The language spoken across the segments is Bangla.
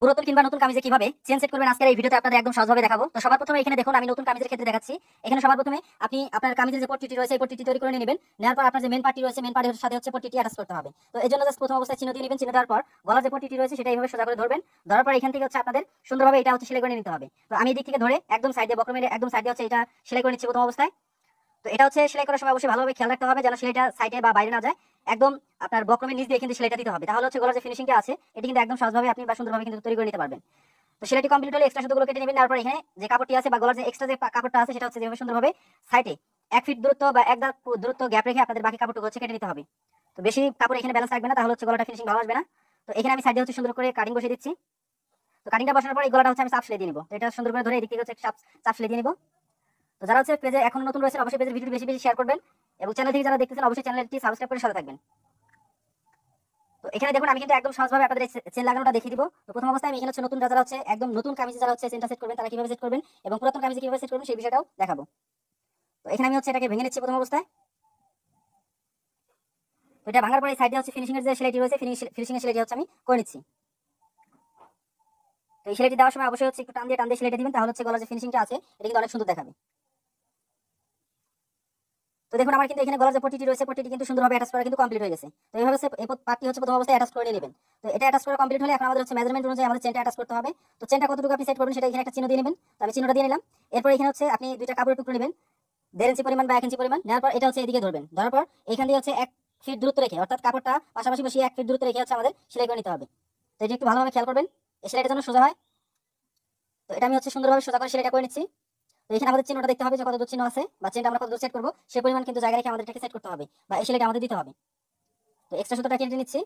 পুরাতন কিংবা নতুন কামিজে কিভাবে চেন সেট করবেন আজকের এই ভিডিওতে আপনাদের একদম সহজভাবে দেখাবো। তো সবার প্রথমে এখানে দেখুন আমি নতুন কামিজের ক্ষেত্রে দেখাচ্ছি। এখানে সবার প্রথমে আপনি আপনার কামিজের যে পট্টিটি রয়েছে এই পট্টিটি তৈরি করে নেবেন। নেওয়ার পর আপনার যে মেন পার্টি রয়েছে মেন পার্টির সাথে হচ্ছে পট্টিটি অ্যাটাচ করতে হবে। তো এই জন্য জাস্ট প্রথম অবস্থায় চিহ্ন দিয়ে নেবেন। চিহ্ন দেওয়ার পর গলার যে পট্টিটি রয়েছে সেটা এইভাবে সোজা করে ধরবেন। ধরার পর এখান থেকে হচ্ছে আপনাদের সুন্দরভাবে এটা হচ্ছে সেলাই করে নিতে হবে। তো আমি এই দিক থেকে ধরে একদম সাইডে বক্রমের একদম সাইডে হচ্ছে এটা সেলাই করে নিচ্ছি প্রথম অবস্থায়। তো এটা হচ্ছে সেলাই করার সময় অবশ্যই ভালোভাবে খেয়াল রাখতে হবে যেন সেলাইটা সাইডে বা বাইরে না যায়। একদম আপনার বক্রমের নিচ দিয়ে কিন্তু সেলাইটা দিতে হবে। তাহলে হচ্ছে গলার যে ফিনিশিংটা আছে এটি কিন্তু একদম সহজভাবে আপনি বা সুন্দরভাবে কিন্তু তৈরি করে নিতে পারবেন। তো সেলাইটি কমপ্লিট হলে এক্সট্রা সুতোগুলো কেটে নেবেন। তারপর এখানে যে কাপড়টি আছে বা গলার যে এক্সট্রা যে কাপড়টা আছে সেটা হচ্ছে যেভাবে সুন্দরভাবে সাইডে 1 ফিট দূরত্ব বা 1 দাগ দূরত্ব গ্যাপ রেখে আপনাদের বাকি কাপড়টুকু হচ্ছে কেটে নিতে হবে। তো বেশি কাপড় এখানে ব্যালেন্স রাখবে না, তাহলে হচ্ছে গলাটা ফিনিশিং ভালো আসবে না। তো এখানে আমি সাইডে হচ্ছে সুন্দর করে কাটিং বসিয়ে দিচ্ছি। তো কাটিংটা বসানোর পর এই গলাটা হচ্ছে আমি চাপ সেলাই দিয়ে নিব। তো এটা সুন্দর করে ধরে এদিক থেকে হচ্ছে চাপ সেলাই দিয়ে নিব। তো যারা হচ্ছে পেজে এখন নতুন রয়েছেন অবশ্যই পেজের ভিডিওটি বেশি বেশি শেয়ার করবেন এবং চ্যানেল থেকে যারা দেখতেছেন অবশ্যই চ্যানেলটি সাবস্ক্রাইব করে সাথে থাকবেন। তো এখানে দেখুন আমি কিন্তু একদম সহজভাবে আপনাদের চেন লাগানোটা দেখিয়ে দিব। তো প্রথম অবস্থায় আমি এখানে হচ্ছে নতুন যারা হচ্ছে একদম নতুন কামিজে যারা হচ্ছে চেনটা সেট করবেন তারা কিভাবে সেট করবেন এবং পুরাতন কামিজে কিভাবে সেট করবেন সেই বিষয়টাও দেখাবো। তো এখানে আমি হচ্ছে এটাকে ভেঙে নিচ্ছি প্রথম অবস্থায়। তো এটা ভাঙার পরে সাইডে হচ্ছে ফিনিশিং এর যে সেলাইটি রয়েছে ফিনিশিং এর সেলাইটি হচ্ছে আমি করে নিচ্ছি। তো এই সেলাইটি দেওয়ার সময় অবশ্যই হচ্ছে একটু টান দিয়ে সেলাইটা দিবেন, তাহলে হচ্ছে গলার যে ফিনিশিংটা আছে এটা কিন্তু অনেক সুন্দর দেখাবে। তো দেখুন আমার কিন্তু এখানে গলার যে পট্টিটি রয়েছে পট্টিটি কিন্তু সুন্দরভাবে অ্যাটাচ করা কিন্তু কমপ্লিট হয়ে গেছে। তো এইভাবে এই পার্টটি হচ্ছে প্রথম অবস্থায় অ্যাটাচ করে নেবেন। তো এটা অ্যাটাচ করা কমপ্লিট হলে এখন আমাদের হচ্ছে মেজারমেন্ট অনুযায়ী আমাদের চেনটা অ্যাটাচ করতে হবে। তো চেনটা কতটুকু আপনি সেট করবেন সেটা এখানে একটা চিহ্ন দিয়ে নেবেন। তো আমি চিহ্নটা দিয়ে নিলাম। এরপর এখানে হচ্ছে আপনি দুইটা কাপড়ের টুকরো নেবেন 1.5 ইঞ্চি পরিমাণ বা 1 ইঞ্চি পরিমাণ। নেওয়ার পর এটা হচ্ছে এদিকে ধরবেন। ধরার পর এখান দিয়ে হচ্ছে 1 ফিট দূরত্ব রেখে অর্থাৎ কাপড়টা পাশাপাশি বসিয়ে 1 ফিট দূরত্ব রেখে হচ্ছে আমাদের সেলাই করে নিতে হবে। তো এটা একটু ভালোভাবে খেয়াল করবেন এই সেলাইটা যেন সোজা হয়। তো এটা আমি হচ্ছে সুন্দরভাবে সোজা করে সেলাইটা করে নিচ্ছি। তো এখানে আমাদের চিহ্নটা দেখতে হবে যে কত দূর চিহ্ন আছে বা চেনটা আমরা কত দূর সেট করবো সেই পরিমাণ কিন্তু জায়গা রেখে আমাদের এটাকে সেট করতে হবে বা এই সেলাইটা আমাদের দিতে হবে। তো এক্সট্রা সুতোটা কেটে নিচ্ছি।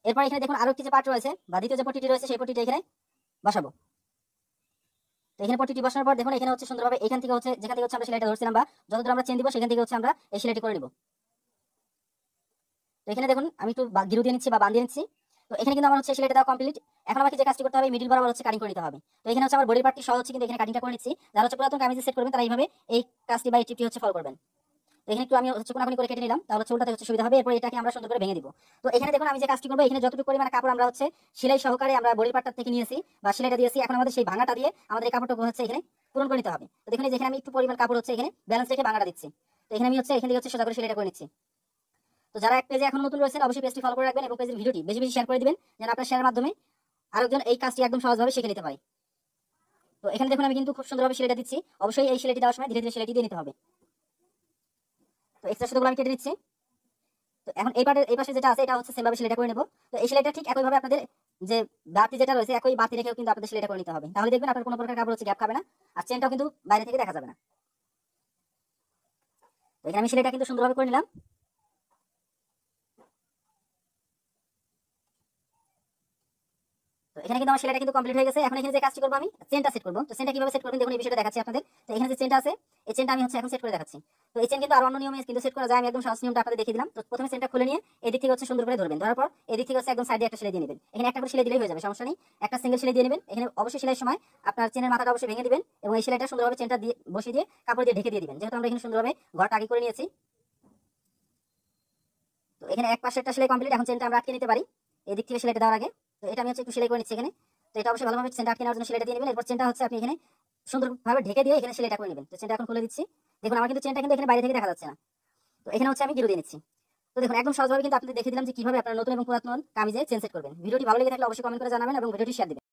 এরপর এখানে দেখুন আরো একটি যে পার্ট রয়েছে বা দ্বিতীয় যে পট্টিটি রয়েছে সেই পট্টিটা এখানে বসাবো। তো এখানে পট্টিটি বসানোর পর দেখুন এখানে হচ্ছে সুন্দরভাবে এখান থেকে হচ্ছে যেখান থেকে হচ্ছে আমরা সেলাইটা ধরছিলাম বা যতদূর আমরা চেন দিব সেখান থেকে হচ্ছে আমরা এই সেলাইটি করে নিব। তো এখানে দেখুন আমি একটু গিরু দিয়ে নিচ্ছি বা বাঁধিয়ে নিচ্ছি। তো এখানে কিন্তু আমার হচ্ছে সেলাইটা দেওয়া কমপ্লিট। এখন আমাকে যে কাজটি করতে হবে মিডিল বরাবর হচ্ছে কাটিং করে নিতে হবে। তো এখানে হচ্ছে আমার বডির পার্টটি সহ হচ্ছে কিন্তু এখানে কাটিংটা করে নিচ্ছি। যারা হচ্ছে পুরাতন কামিজে সেট করবেন তারা এইভাবে এই কাজটি বা এই টিপটি হচ্ছে ফলো করবেন। তো এখানে একটু আমি হচ্ছে কোনাকুনি করে কেটে নিলাম, তাহলে হচ্ছে উল্টাতে হচ্ছে সুবিধা হবে। এরপর এটাকে আমরা সুন্দর করে ভেঙে দিব। তো এখানে দেখুন আমি যে কাজটি করবো এখানে যতটুকু পরিমাণে কাপড় আমরা হচ্ছে সেলাই সহকারে আমরা বডির পার্টটা থেকে নিয়েছি বা সেলাইটা দিয়েছি, এখন আমাদের সেই ভাঙাটা দিয়ে আমাদের এই কাপড়টুকু হচ্ছে এখানে পূরণ করে নিতে হবে। তো দেখুন যেখানে আমি একটু পরিমাণ কাপড় হচ্ছে এখানে ব্যালেন্স রেখে ভাঙাটা দিচ্ছি। তো এখানে আমি হচ্ছে এখান থেকে হচ্ছে সোজা করে সেলাইটা করে নিচ্ছি। তো যারা এক পেজে এখন নতুন রয়েছেন অবশ্যই পেজটি ফলো করে রাখবেন এবং পেজের ভিডিওটি বেশি বেশি শেয়ার করে দিবেন যেন আপনার শেয়ারের মাধ্যমে আরেকজন এই কাজটি একদম সহজভাবে শিখে নিতে পারে। তো এখানে দেখুন আমি কিন্তু খুব সুন্দরভাবে সেলাইটা দিচ্ছি। অবশ্যই এই সেলাইটি দেওয়ার সময় ধীরে ধীরে সেলাইটি দিয়ে নিতে হবে। তো এক্সট্রা সুতোগুলো আমি কেটে নিচ্ছি। তো এখন এই পাশে যেটা আছে এটা হচ্ছে সেমভাবে সেলাইটা করে নেব। তো এই সেলাইটা ঠিক একইভাবে আপনাদের যে বাতি যেটা রয়েছে একই বাতি রেখেও কিন্তু আপনাদের সেলাইটা করে নিতে হবে, তাহলে দেখবেন আপনার কোনো প্রকার কাপড় হচ্ছে গ্যাপ খাবে না আর চেনটাও কিন্তু বাইরে থেকে দেখা যাবে না। তো এখানে আমি সেলাইটা কিন্তু সুন্দরভাবে করে নিলাম। তো এখানে কিন্তু আমার সেলাইটা কিন্তু কমপ্লিট হয়ে গেছে। এখন এখানে যে কাজটি করবো আমি চেনটা সেট করবো। তো চেনটা কিভাবে সেট করবেন দেখুন এই বিষয়টা দেখাচ্ছি আপনাদের। তো এখানে যে চেনটা আছে এই চেনটা আমি হচ্ছে এখন সেট করে দেখাচ্ছি। তো এই চেন কিন্তু আর অন্য নিয়মে কিন্তু সেট করা যায়, আমি একদম সহজ নিয়মটা আপনাদের দেখিয়ে দিলাম। তো প্রথমে চেনটা খুলে নিয়ে এদিক থেকে হচ্ছে সুন্দর করে ধরবেন। ধরার পর এদিক থেকে হচ্ছে একদম সাইডে একটা সেলাই দিয়ে নেবেন। এখানে একটা করে সেলাই দিলেই হয়ে যাবে, সমস্যা নেই। একটা সিঙ্গেল সেলাই দিয়ে নেবেন। এখানে অবশ্যই সেলাইয়ের সময় আপনার চেনের মাথাটা অবশ্যই ভেঙে দিবেন এবং এই সেলাইটা সুন্দরভাবে চেনটা দিয়ে বসিয়ে দিয়ে কাপড় দিয়ে ঢেকে দিয়ে দিবেন, যেহেতু আমরা এখানে সুন্দরভাবে ঘরটা আগে করে নিয়েছি। তো এখানে এক পাশে একটা সেলাই কমপ্লিট। এখন চেনটা আমরা আটকে নিতে পারি এদিক থেকে সেলাইটা দেওয়ার আগে। তো এটা আমি হচ্ছে একটু সেলাই করে নিচ্ছি এখানে। তো এটা অবশ্যই ভালোভাবে চেনটা আটকে নেওয়ার জন্য সেলাইটা দিয়ে নেবেন। এরপর চেনটা হচ্ছে আপনি এখানে সুন্দরভাবে ঢেকে দিয়ে এখানে সেলাইটা করে নেবেন। তো চেনটা এখন খুলে দিচ্ছি। দেখুন আমার কিন্তু চেনটা কিন্তু এখানে বাইরে থেকে দেখা যাচ্ছে না। তো এখানে হচ্ছে আমি গিরু দিয়ে নিচ্ছি। তো দেখুন একদম সহজভাবে কিন্তু আপনাদের দেখিয়ে দিলাম যে কিভাবে আপনারা নতুন এবং পুরাতন কামিজে চেন সেট করবেন। ভিডিওটি ভালো লেগে থাকলে অবশ্যই কমেন্ট করে জানাবেন এবং ভিডিওটি শেয়ার দিবেন।